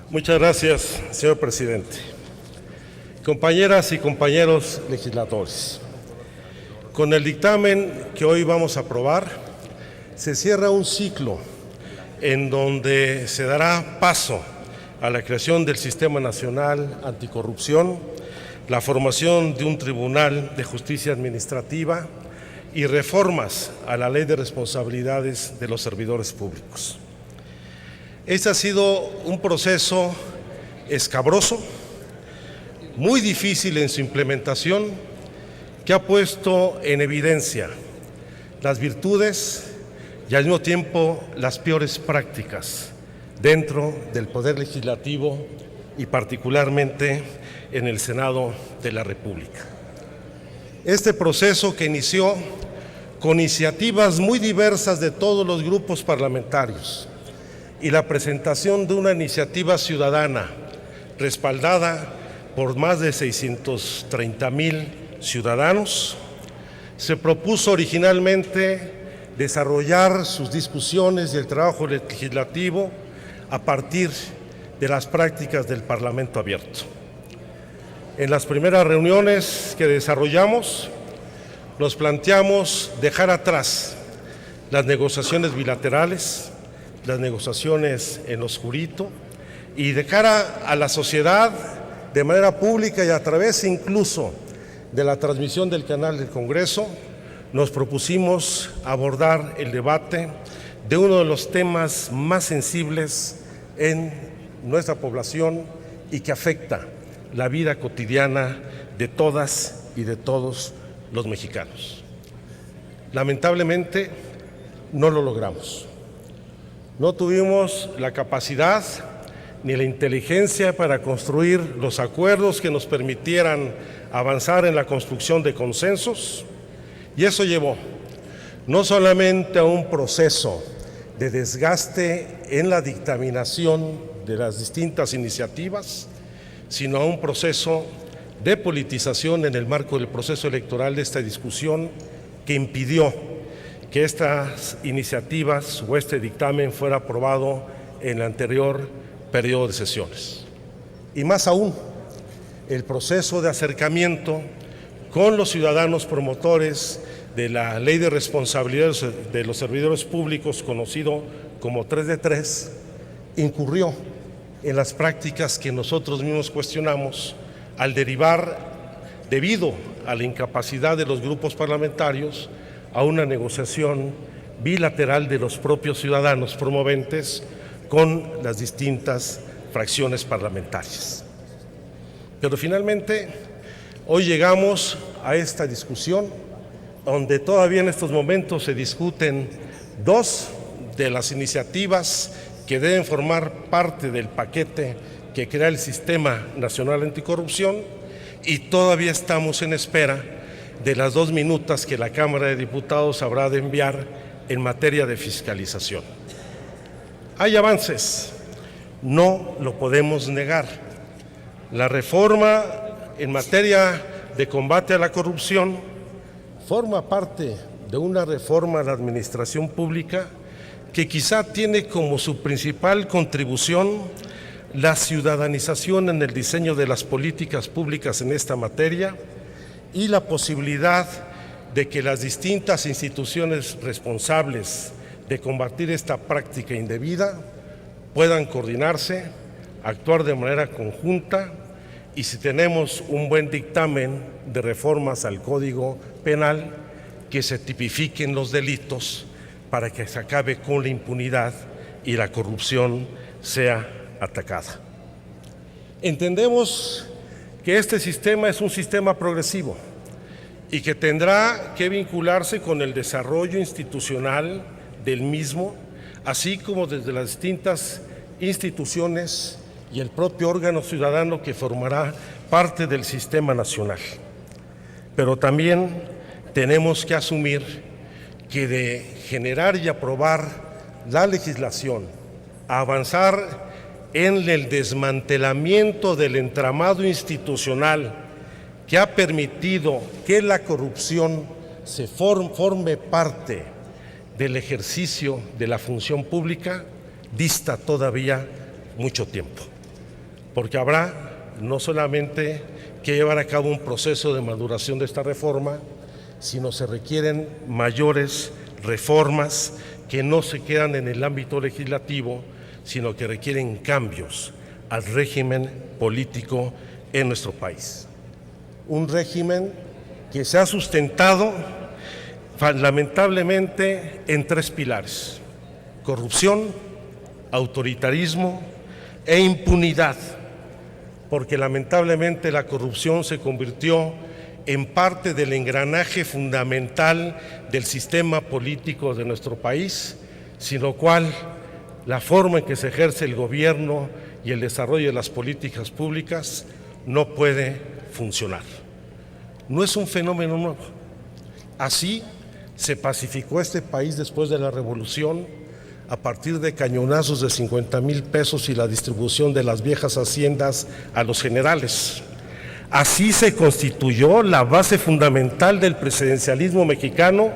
Muchas gracias, señor presidente. Compañeras y compañeros legisladores, con el dictamen que hoy vamos a aprobar, se cierra un ciclo en donde se dará paso a la creación del Sistema Nacional Anticorrupción, la formación de un Tribunal de Justicia Administrativa y reformas a la Ley de Responsabilidades de los Servidores Públicos. Este ha sido un proceso escabroso, muy difícil en su implementación, que ha puesto en evidencia las virtudes y al mismo tiempo las peores prácticas dentro del Poder Legislativo y particularmente en el Senado de la República. Este proceso que inició con iniciativas muy diversas de todos los grupos parlamentarios y la presentación de una iniciativa ciudadana respaldada por más de 630,000 ciudadanos, se propuso originalmente desarrollar sus discusiones y el trabajo legislativo a partir de las prácticas del Parlamento abierto. En las primeras reuniones que desarrollamos, nos planteamos dejar atrás las negociaciones bilaterales, las negociaciones en lo oscurito, y de cara a la sociedad, de manera pública y a través incluso de la transmisión del canal del Congreso, nos propusimos abordar el debate de uno de los temas más sensibles en nuestra población y que afecta la vida cotidiana de todas y de todos los mexicanos. Lamentablemente, no lo logramos. No tuvimos la capacidad ni la inteligencia para construir los acuerdos que nos permitieran avanzar en la construcción de consensos, y eso llevó no solamente a un proceso de desgaste en la dictaminación de las distintas iniciativas, sino a un proceso de politización en el marco del proceso electoral de esta discusión que impidió que estas iniciativas o este dictamen fuera aprobado en el anterior periodo de sesiones. Y más aún, el proceso de acercamiento con los ciudadanos promotores de la Ley de Responsabilidades de los Servidores Públicos, conocido como 3 de 3, incurrió en las prácticas que nosotros mismos cuestionamos al derivar, debido a la incapacidad de los grupos parlamentarios, a una negociación bilateral de los propios ciudadanos promoventes con las distintas fracciones parlamentarias. Pero finalmente, hoy llegamos a esta discusión donde todavía en estos momentos se discuten dos de las iniciativas que deben formar parte del paquete que crea el Sistema Nacional Anticorrupción, y todavía estamos en espera de las 2 minutas que la Cámara de Diputados habrá de enviar en materia de fiscalización. Hay avances, no lo podemos negar. La reforma en materia de combate a la corrupción forma parte de una reforma a la administración pública que quizá tiene como su principal contribución la ciudadanización en el diseño de las políticas públicas en esta materia y la posibilidad de que las distintas instituciones responsables de combatir esta práctica indebida puedan coordinarse, actuar de manera conjunta, y si tenemos un buen dictamen de reformas al Código Penal, que se tipifiquen los delitos para que se acabe con la impunidad y la corrupción sea atacada. Entendemos que este sistema es un sistema progresivo y que tendrá que vincularse con el desarrollo institucional del mismo, así como desde las distintas instituciones y el propio órgano ciudadano que formará parte del sistema nacional. Pero también tenemos que asumir que de generar y aprobar la legislación, a avanzar en el desmantelamiento del entramado institucional que ha permitido que la corrupción se forme parte del ejercicio de la función pública, dista todavía mucho tiempo, porque habrá no solamente que llevar a cabo un proceso de maduración de esta reforma, sino se requieren mayores reformas que no se quedan en el ámbito legislativo, sino que requieren cambios al régimen político en nuestro país. Un régimen que se ha sustentado lamentablemente en 3 pilares: corrupción, autoritarismo e impunidad, porque lamentablemente la corrupción se convirtió en parte del engranaje fundamental del sistema político de nuestro país, sin lo cual la forma en que se ejerce el gobierno y el desarrollo de las políticas públicas no puede funcionar. No es un fenómeno nuevo. Así se pacificó este país después de la Revolución a partir de cañonazos de 50,000 pesos y la distribución de las viejas haciendas a los generales. Así se constituyó la base fundamental del presidencialismo mexicano,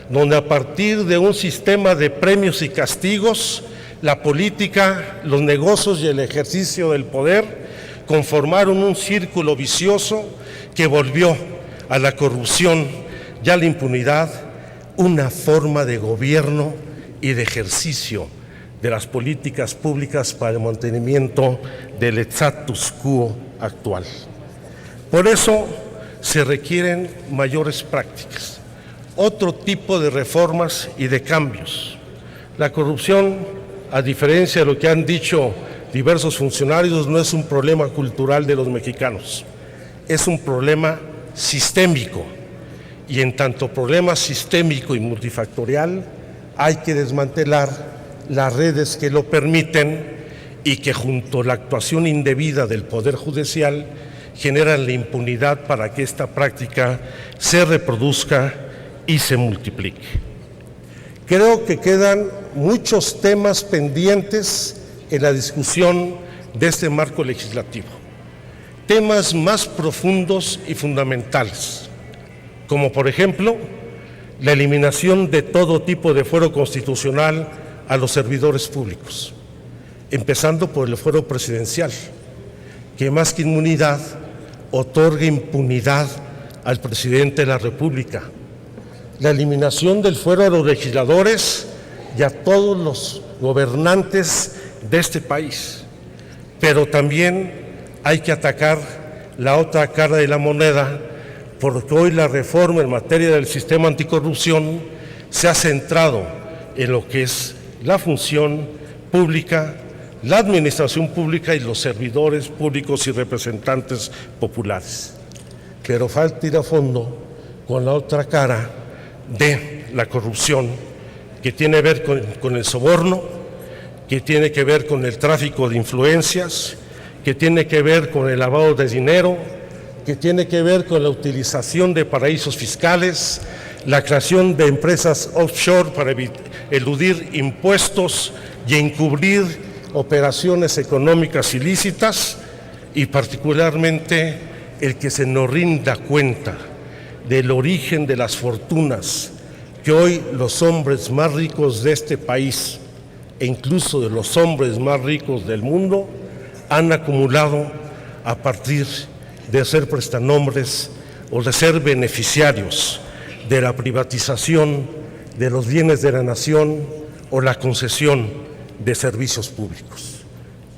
donde a partir de un sistema de premios y castigos, la política, los negocios y el ejercicio del poder conformaron un círculo vicioso que volvió a la corrupción y a la impunidad una forma de gobierno y de ejercicio de las políticas públicas para el mantenimiento del status quo actual. Por eso se requieren mayores prácticas, otro tipo de reformas y de cambios. La corrupción, a diferencia de lo que han dicho diversos funcionarios, no es un problema cultural de los mexicanos, es un problema sistémico. Y en tanto problema sistémico y multifactorial, hay que desmantelar las redes que lo permiten y que junto a la actuación indebida del Poder Judicial generan la impunidad para que esta práctica se reproduzca y se multiplique. Creo que quedan muchos temas pendientes en la discusión de este marco legislativo, temas más profundos y fundamentales, como por ejemplo la eliminación de todo tipo de fuero constitucional a los servidores públicos, empezando por el fuero presidencial, que más que inmunidad otorga impunidad al presidente de la República, la eliminación del fuero a los legisladores y a todos los gobernantes de este país, pero también hay que atacar la otra cara de la moneda, porque hoy la reforma en materia del sistema anticorrupción se ha centrado en lo que es la función pública, la administración pública y los servidores públicos y representantes populares. Pero falta ir a fondo con la otra cara de la corrupción, que tiene que ver con el soborno, que tiene que ver con el tráfico de influencias, que tiene que ver con el lavado de dinero, que tiene que ver con la utilización de paraísos fiscales, la creación de empresas offshore para eludir impuestos y encubrir operaciones económicas ilícitas, y particularmente el que se nos rinda cuenta del origen de las fortunas que hoy los hombres más ricos de este país e incluso de los hombres más ricos del mundo han acumulado a partir de ser prestanombres o de ser beneficiarios de la privatización de los bienes de la nación o la concesión de servicios públicos.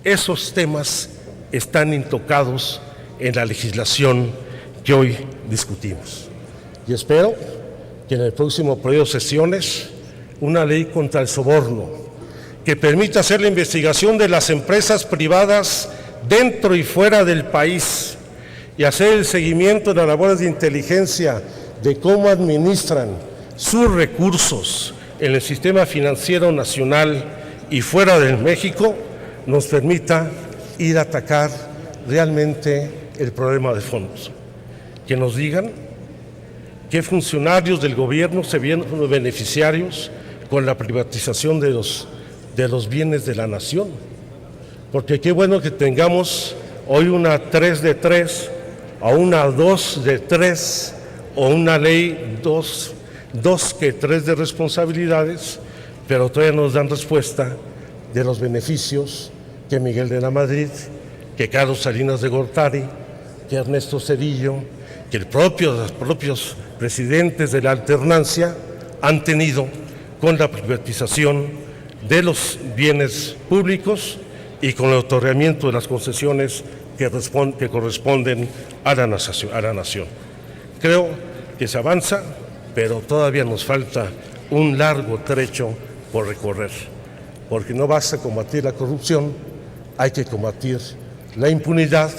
Esos temas están intocados en la legislación que hoy discutimos. Y espero que en el próximo periodo de sesiones una ley contra el soborno que permita hacer la investigación de las empresas privadas dentro y fuera del país y hacer el seguimiento de las labores de inteligencia de cómo administran sus recursos en el sistema financiero nacional y fuera de México, nos permita ir a atacar realmente el problema de fondos. Que nos digan qué funcionarios del gobierno se vieron beneficiarios con la privatización de los bienes de la nación. Porque qué bueno que tengamos hoy una 3 de 3 o una 2 de 3 o una ley 2 que 3 de responsabilidades, pero todavía nos dan respuesta de los beneficios que Miguel de la Madrid, que Carlos Salinas de Gortari, que Ernesto Zedillo, que los propios presidentes de la alternancia han tenido con la privatización de los bienes públicos y con el otorgamiento de las concesiones que corresponden a la nación. Creo que se avanza, pero todavía nos falta un largo trecho por recorrer, porque no basta combatir la corrupción, hay que combatir la impunidad,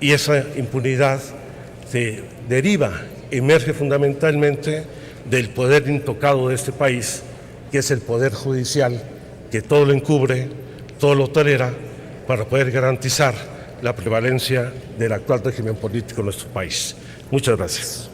y esa impunidad se emerge fundamentalmente del poder intocado de este país, que es el poder judicial, que todo lo encubre, todo lo tolera, para poder garantizar la prevalencia del actual régimen político en nuestro país. Muchas gracias.